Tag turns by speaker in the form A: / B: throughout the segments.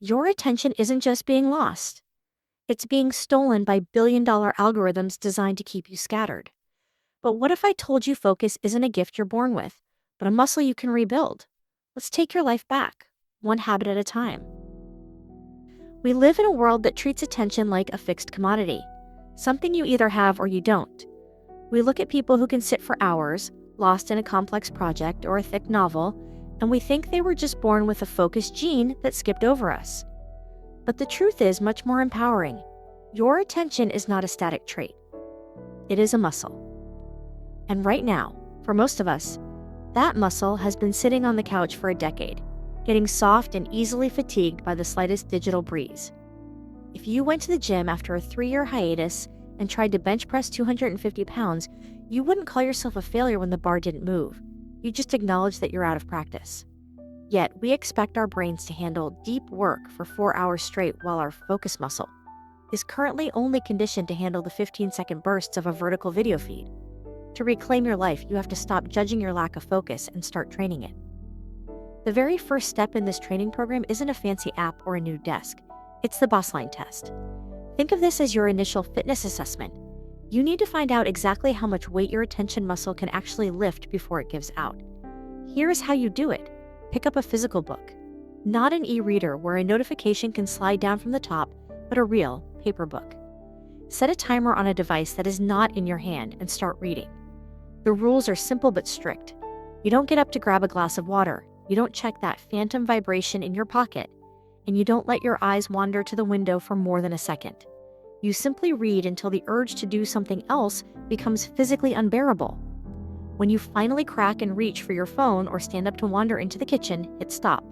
A: Your attention isn't just being lost, it's being stolen by billion-dollar algorithms designed to keep you scattered. But what if I told you focus isn't a gift you're born with, but a muscle you can rebuild? Let's take your life back, one habit at a time. We live in a world that treats attention like a fixed commodity, something you either have or you don't. We look at people who can sit for hours, lost in a complex project or a thick novel, and we think they were just born with a focus gene that skipped over us. But the truth is much more empowering. Your attention is not a static trait. It is a muscle. And right now, for most of us, that muscle has been sitting on the couch for a decade, getting soft and easily fatigued by the slightest digital breeze. If you went to the gym after a 3-year hiatus and tried to bench press 250 pounds, you wouldn't call yourself a failure when the bar didn't move. You just acknowledge that you're out of practice. Yet, we expect our brains to handle deep work for 4 hours straight while our focus muscle is currently only conditioned to handle the 15-second bursts of a vertical video feed. To reclaim your life, you have to stop judging your lack of focus and start training it. The very first step in this training program isn't a fancy app or a new desk. It's the boss line test. Think of this as your initial fitness assessment. You need to find out exactly how much weight your attention muscle can actually lift before it gives out. Here is how you do it. Pick up a physical book. Not an e-reader where a notification can slide down from the top, but a real paper book. Set a timer on a device that is not in your hand and start reading. The rules are simple but strict. You don't get up to grab a glass of water. You don't check that phantom vibration in your pocket. And you don't let your eyes wander to the window for more than a second. You simply read until the urge to do something else becomes physically unbearable. When you finally crack and reach for your phone or stand up to wander into the kitchen, hit stop.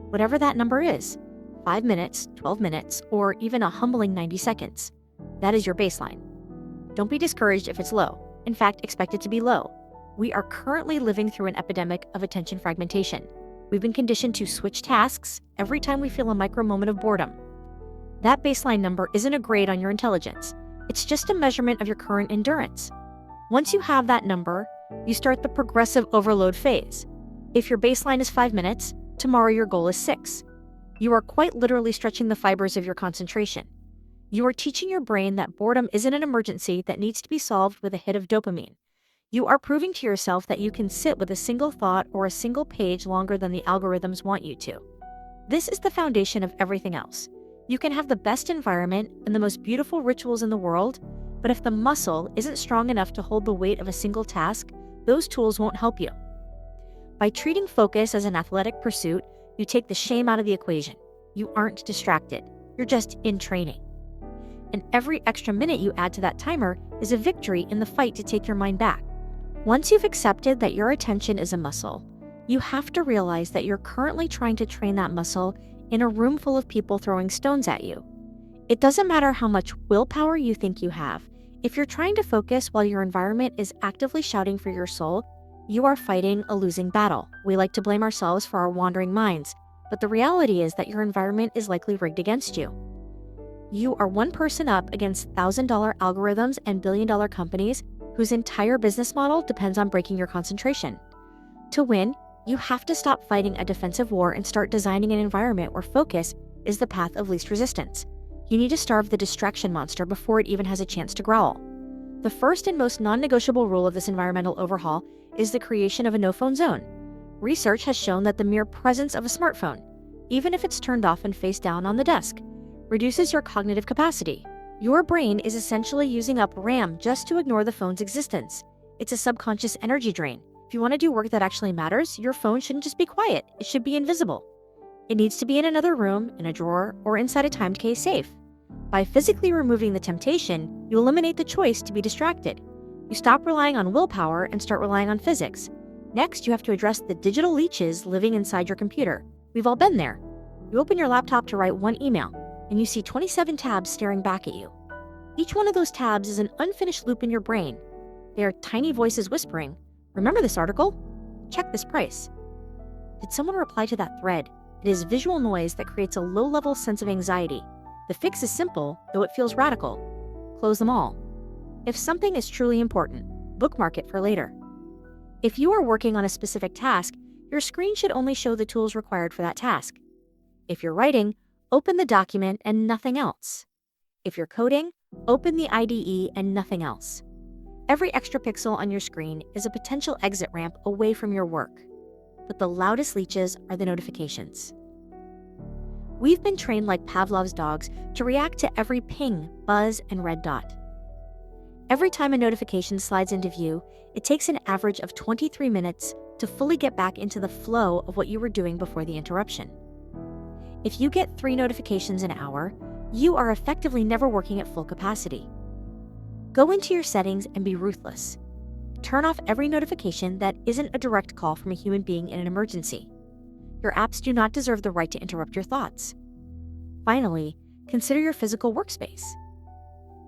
A: Whatever that number is, 5 minutes, 12 minutes, or even a humbling 90 seconds. That is your baseline. Don't be discouraged if it's low. In fact, expect it to be low. We are currently living through an epidemic of attention fragmentation. We've been conditioned to switch tasks every time we feel a micro moment of boredom. That baseline number isn't a grade on your intelligence. It's just a measurement of your current endurance. Once you have that number, you start the progressive overload phase. If your baseline is 5 minutes, tomorrow your goal is 6. You are quite literally stretching the fibers of your concentration. You are teaching your brain that boredom isn't an emergency that needs to be solved with a hit of dopamine. You are proving to yourself that you can sit with a single thought or a single page longer than the algorithms want you to. This is the foundation of everything else. You can have the best environment and the most beautiful rituals in the world, but if the muscle isn't strong enough to hold the weight of a single task, those tools won't help you. By treating focus as an athletic pursuit, you take the shame out of the equation. You aren't distracted. You're just in training. And every extra minute you add to that timer is a victory in the fight to take your mind back. Once you've accepted that your attention is a muscle, you have to realize that you're currently trying to train that muscle in a room full of people throwing stones at you. It doesn't matter how much willpower you think you have. If you're trying to focus while your environment is actively shouting for your soul, you are fighting a losing battle. We like to blame ourselves for our wandering minds, but the reality is that your environment is likely rigged against you. You are one person up against $1,000 algorithms and billion-dollar companies whose entire business model depends on breaking your concentration. To win, you have to stop fighting a defensive war and start designing an environment where focus is the path of least resistance. You need to starve the distraction monster before it even has a chance to growl. The first and most non-negotiable rule of this environmental overhaul is the creation of a no-phone zone. Research has shown that the mere presence of a smartphone, even if it's turned off and face down on the desk, reduces your cognitive capacity. Your brain is essentially using up RAM just to ignore the phone's existence. It's a subconscious energy drain. If you want to do work that actually matters, your phone shouldn't just be quiet. It should be invisible. It needs to be in another room, in a drawer, or inside a timed case safe. By physically removing the temptation, you eliminate the choice to be distracted. You stop relying on willpower and start relying on physics. Next, you have to address the digital leeches living inside your computer. We've all been there. You open your laptop to write one email, and you see 27 tabs staring back at you. Each one of those tabs is an unfinished loop in your brain. They are tiny voices whispering, "Remember this article? Check this price." Did someone reply to that thread? It is visual noise that creates a low-level sense of anxiety. The fix is simple, though it feels radical. Close them all. If something is truly important, bookmark it for later. If you are working on a specific task, your screen should only show the tools required for that task. If you're writing, open the document and nothing else. If you're coding, open the IDE and nothing else. Every extra pixel on your screen is a potential exit ramp away from your work. But the loudest leeches are the notifications. We've been trained like Pavlov's dogs to react to every ping, buzz, and red dot. Every time a notification slides into view, it takes an average of 23 minutes to fully get back into the flow of what you were doing before the interruption. If you get 3 notifications an hour, you are effectively never working at full capacity. Go into your settings and be ruthless. Turn off every notification that isn't a direct call from a human being in an emergency. Your apps do not deserve the right to interrupt your thoughts. Finally, consider your physical workspace.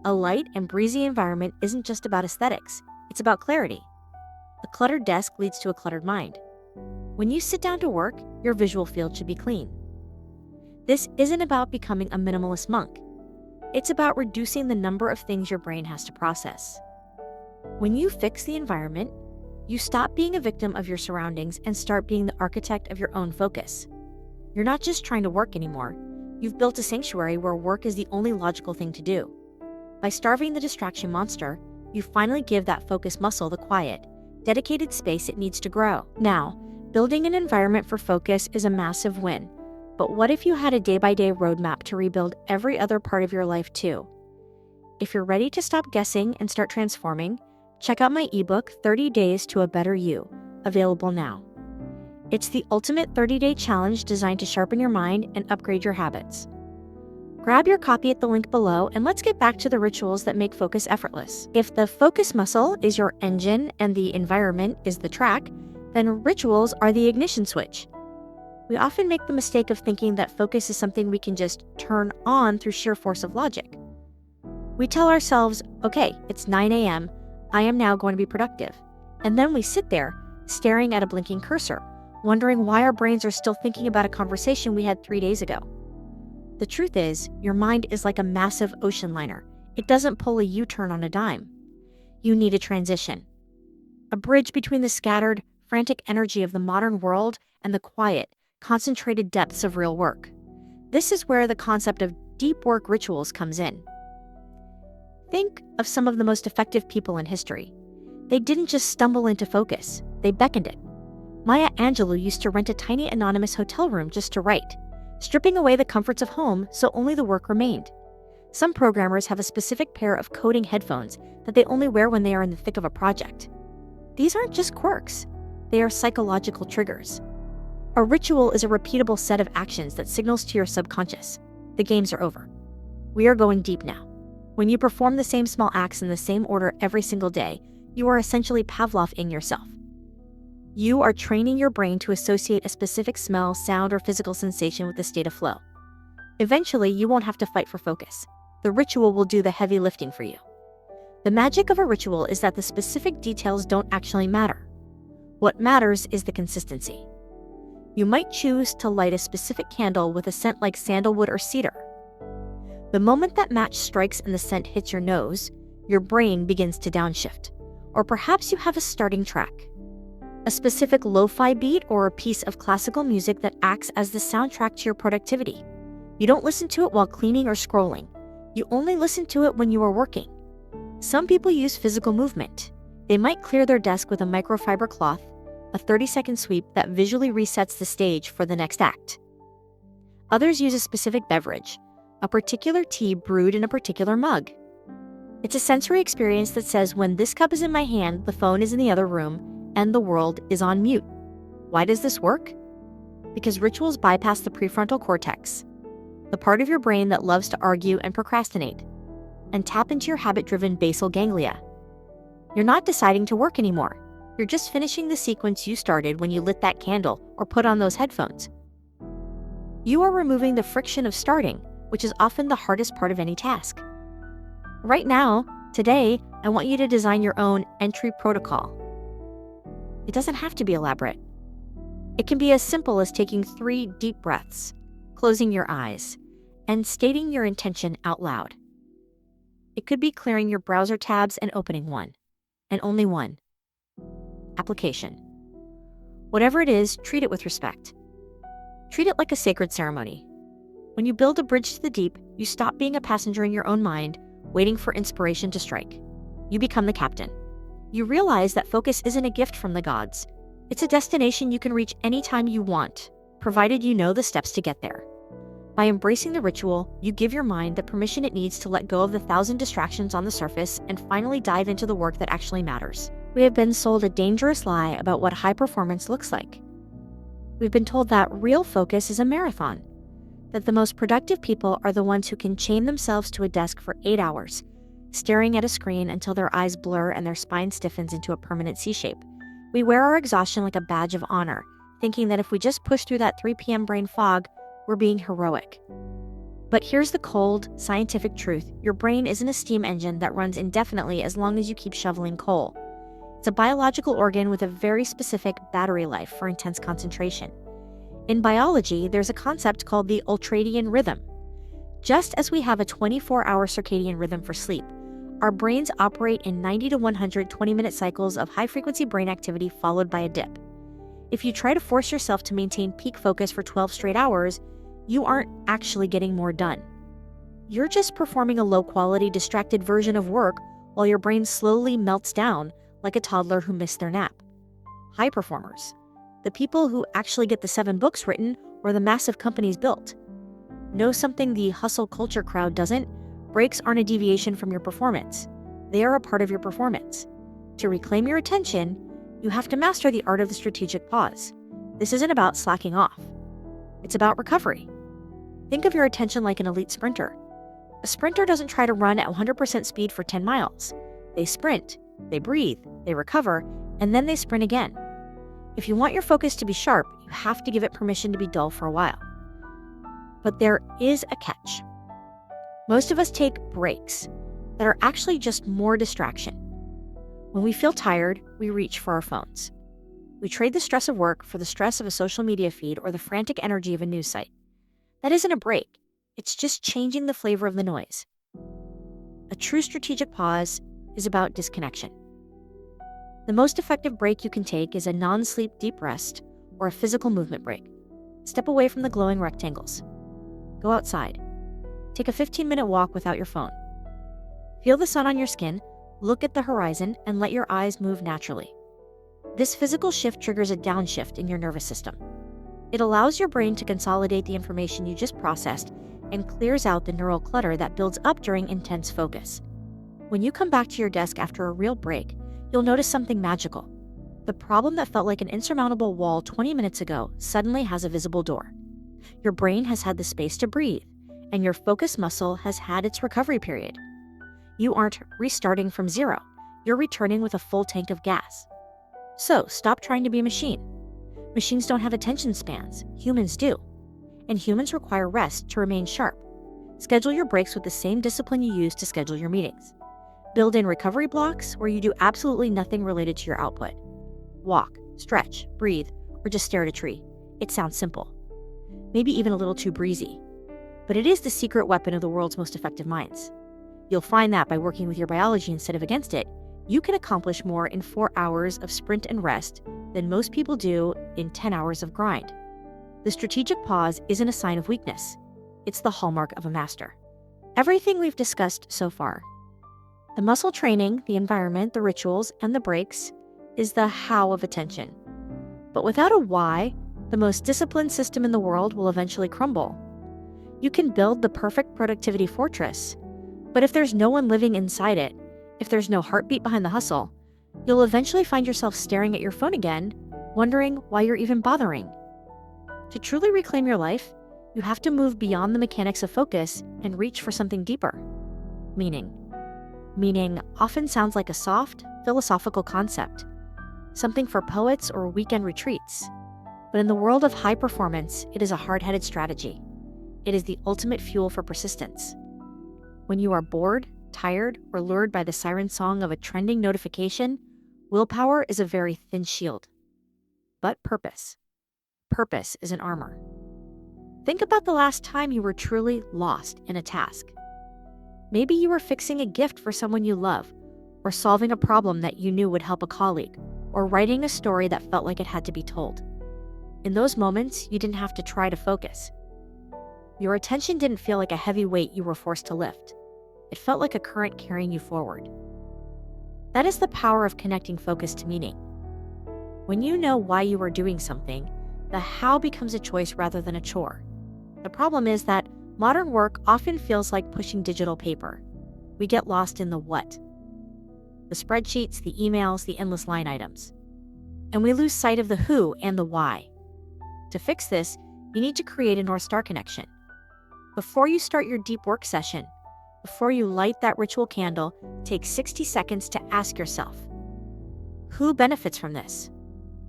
A: A light and breezy environment isn't just about aesthetics, it's about clarity. A cluttered desk leads to a cluttered mind. When you sit down to work, your visual field should be clean. This isn't about becoming a minimalist monk. It's about reducing the number of things your brain has to process. When you fix the environment, you stop being a victim of your surroundings and start being the architect of your own focus. You're not just trying to work anymore. You've built a sanctuary where work is the only logical thing to do. By starving the distraction monster, you finally give that focus muscle the quiet, dedicated space it needs to grow. Now, building an environment for focus is a massive win. But what if you had a day-by-day roadmap to rebuild every other part of your life too? If you're ready to stop guessing and start transforming, check out my ebook, 30 Days to a Better You, available now. It's the ultimate 30-day challenge designed to sharpen your mind and upgrade your habits. Grab your copy at the link below and let's get back to the rituals that make focus effortless. If the focus muscle is your engine and the environment is the track, then rituals are the ignition switch. We often make the mistake of thinking that focus is something we can just turn on through sheer force of logic. We tell ourselves, okay, it's 9 a.m., I am now going to be productive. And then we sit there, staring at a blinking cursor, wondering why our brains are still thinking about a conversation we had 3 days ago. The truth is, your mind is like a massive ocean liner. It doesn't pull a U-turn on a dime. You need a transition. A bridge between the scattered, frantic energy of the modern world and the quiet, concentrated depths of real work. This is where the concept of deep work rituals comes in. Think of some of the most effective people in history. They didn't just stumble into focus, they beckoned it. Maya Angelou used to rent a tiny anonymous hotel room just to write, stripping away the comforts of home so only the work remained. Some programmers have a specific pair of coding headphones that they only wear when they are in the thick of a project. These aren't just quirks, they are psychological triggers. A ritual is a repeatable set of actions that signals to your subconscious, the games are over. We are going deep now. When you perform the same small acts in the same order every single day, you are essentially Pavloving yourself. You are training your brain to associate a specific smell, sound, or physical sensation with the state of flow. Eventually, you won't have to fight for focus. The ritual will do the heavy lifting for you. The magic of a ritual is that the specific details don't actually matter. What matters is the consistency. You might choose to light a specific candle with a scent like sandalwood or cedar. The moment that match strikes and the scent hits your nose, your brain begins to downshift. Or perhaps you have a starting track. A specific lo-fi beat or a piece of classical music that acts as the soundtrack to your productivity. You don't listen to it while cleaning or scrolling. You only listen to it when you are working. Some people use physical movement. They might clear their desk with a microfiber cloth, a 30-second sweep that visually resets the stage for the next act. Others use a specific beverage, a particular tea brewed in a particular mug. It's a sensory experience that says when this cup is in my hand, the phone is in the other room, and the world is on mute. Why does this work? Because rituals bypass the prefrontal cortex, the part of your brain that loves to argue and procrastinate, and tap into your habit-driven basal ganglia. You're not deciding to work anymore. You're just finishing the sequence you started when you lit that candle or put on those headphones. You are removing the friction of starting, which is often the hardest part of any task. Right now, today, I want you to design your own entry protocol. It doesn't have to be elaborate. It can be as simple as taking 3 deep breaths, closing your eyes, and stating your intention out loud. It could be clearing your browser tabs and opening one, and only one. Application. Whatever it is, treat it with respect. Treat it like a sacred ceremony. When you build a bridge to the deep, you stop being a passenger in your own mind, waiting for inspiration to strike. You become the captain. You realize that focus isn't a gift from the gods. It's a destination you can reach anytime you want, provided you know the steps to get there. By embracing the ritual, you give your mind the permission it needs to let go of the 1,000 distractions on the surface and finally dive into the work that actually matters. We have been sold a dangerous lie about what high performance looks like. We've been told that real focus is a marathon, that the most productive people are the ones who can chain themselves to a desk for 8 hours, staring at a screen until their eyes blur and their spine stiffens into a permanent C-shape. We wear our exhaustion like a badge of honor, thinking that if we just push through that 3 p.m. brain fog, we're being heroic. But here's the cold, scientific truth. Your brain isn't a steam engine that runs indefinitely as long as you keep shoveling coal. It's a biological organ with a very specific battery life for intense concentration. In biology, there's a concept called the ultradian rhythm. Just as we have a 24-hour circadian rhythm for sleep, our brains operate in 90 to 120-minute cycles of high-frequency brain activity followed by a dip. If you try to force yourself to maintain peak focus for 12 straight hours, you aren't actually getting more done. You're just performing a low-quality, distracted version of work while your brain slowly melts down like a toddler who missed their nap. High performers, the people who actually get the 7 books written or the massive companies built, know something the hustle culture crowd doesn't. Breaks aren't a deviation from your performance. They are a part of your performance. To reclaim your attention, you have to master the art of the strategic pause. This isn't about slacking off. It's about recovery. Think of your attention like an elite sprinter. A sprinter doesn't try to run at 100% speed for 10 miles. They sprint, they breathe, they recover, and then they sprint again. If you want your focus to be sharp, you have to give it permission to be dull for a while. But there is a catch. Most of us take breaks that are actually just more distraction. When we feel tired, we reach for our phones. We trade the stress of work for the stress of a social media feed or the frantic energy of a news site. That isn't a break. It's just changing the flavor of the noise. A true strategic pause is about disconnection. The most effective break you can take is a non-sleep deep rest or a physical movement break. Step away from the glowing rectangles. Go outside. Take a 15-minute walk without your phone. Feel the sun on your skin, look at the horizon, and let your eyes move naturally. This physical shift triggers a downshift in your nervous system. It allows your brain to consolidate the information you just processed and clears out the neural clutter that builds up during intense focus. When you come back to your desk after a real break, you'll notice something magical. The problem that felt like an insurmountable wall 20 minutes ago suddenly has a visible door. Your brain has had the space to breathe, and your focus muscle has had its recovery period. You aren't restarting from zero. You're returning with a full tank of gas. So stop trying to be a machine. Machines don't have attention spans. Humans do. And humans require rest to remain sharp. Schedule your breaks with the same discipline you use to schedule your meetings. Build in recovery blocks where you do absolutely nothing related to your output. Walk, stretch, breathe, or just stare at a tree. It sounds simple. Maybe even a little too breezy. But it is the secret weapon of the world's most effective minds. You'll find that by working with your biology instead of against it, you can accomplish more in 4 hours of sprint and rest than most people do in 10 hours of grind. The strategic pause isn't a sign of weakness. It's the hallmark of a master. Everything we've discussed so far, the muscle training, the environment, the rituals, and the breaks, is the how of attention. But without a why, the most disciplined system in the world will eventually crumble. You can build the perfect productivity fortress, but if there's no one living inside it, if there's no heartbeat behind the hustle, you'll eventually find yourself staring at your phone again, wondering why you're even bothering. To truly reclaim your life, you have to move beyond the mechanics of focus and reach for something deeper. Meaning. Meaning often sounds like a soft, philosophical concept, something for poets or weekend retreats. But in the world of high performance, it is a hard-headed strategy. It is the ultimate fuel for persistence. When you are bored, tired, or lured by the siren song of a trending notification, willpower is a very thin shield. But purpose. Purpose is an armor. Think about the last time you were truly lost in a task. Maybe you were fixing a gift for someone you love, or solving a problem that you knew would help a colleague, or writing a story that felt like it had to be told. In those moments, you didn't have to try to focus. Your attention didn't feel like a heavy weight you were forced to lift. It felt like a current carrying you forward. That is the power of connecting focus to meaning. When you know why you are doing something, the how becomes a choice rather than a chore. The problem is that modern work often feels like pushing digital paper. We get lost in the what. The spreadsheets, the emails, the endless line items. And we lose sight of the who and the why. To fix this, you need to create a North Star connection. Before you start your deep work session, before you light that ritual candle, take 60 seconds to ask yourself, who benefits from this?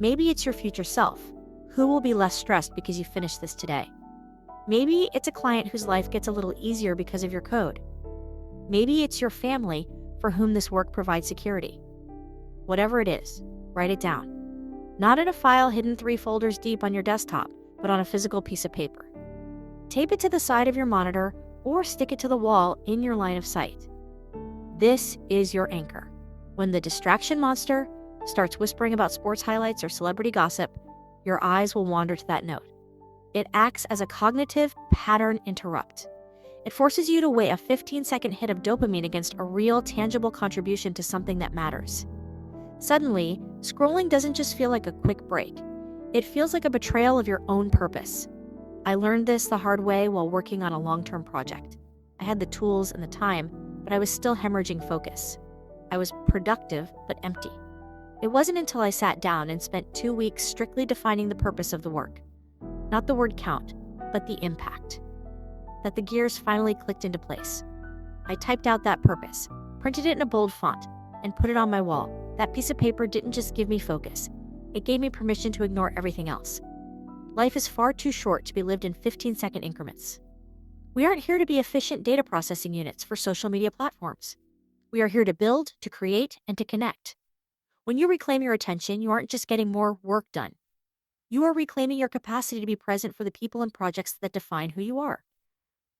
A: Maybe it's your future self. Who will be less stressed because you finished this today? Maybe it's a client whose life gets a little easier because of your code. Maybe it's your family for whom this work provides security. Whatever it is, write it down. Not in a file hidden 3 folders deep on your desktop, but on a physical piece of paper. Tape it to the side of your monitor or stick it to the wall in your line of sight. This is your anchor. When the distraction monster starts whispering about sports highlights or celebrity gossip, your eyes will wander to that note. It acts as a cognitive pattern interrupt. It forces you to weigh a 15-second hit of dopamine against a real, tangible contribution to something that matters. Suddenly, scrolling doesn't just feel like a quick break. It feels like a betrayal of your own purpose. I learned this the hard way while working on a long-term project. I had the tools and the time, but I was still hemorrhaging focus. I was productive, but empty. It wasn't until I sat down and spent 2 weeks strictly defining the purpose of the work. Not the word count, but the impact. That the gears finally clicked into place. I typed out that purpose, printed it in a bold font, and put it on my wall. That piece of paper didn't just give me focus. It gave me permission to ignore everything else. Life is far too short to be lived in 15-second increments. We aren't here to be efficient data processing units for social media platforms. We are here to build, to create, and to connect. When you reclaim your attention, you aren't just getting more work done. You are reclaiming your capacity to be present for the people and projects that define who you are.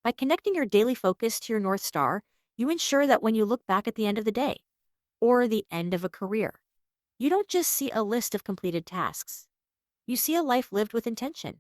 A: By connecting your daily focus to your North Star, you ensure that when you look back at the end of the day, or the end of a career, you don't just see a list of completed tasks. You see a life lived with intention.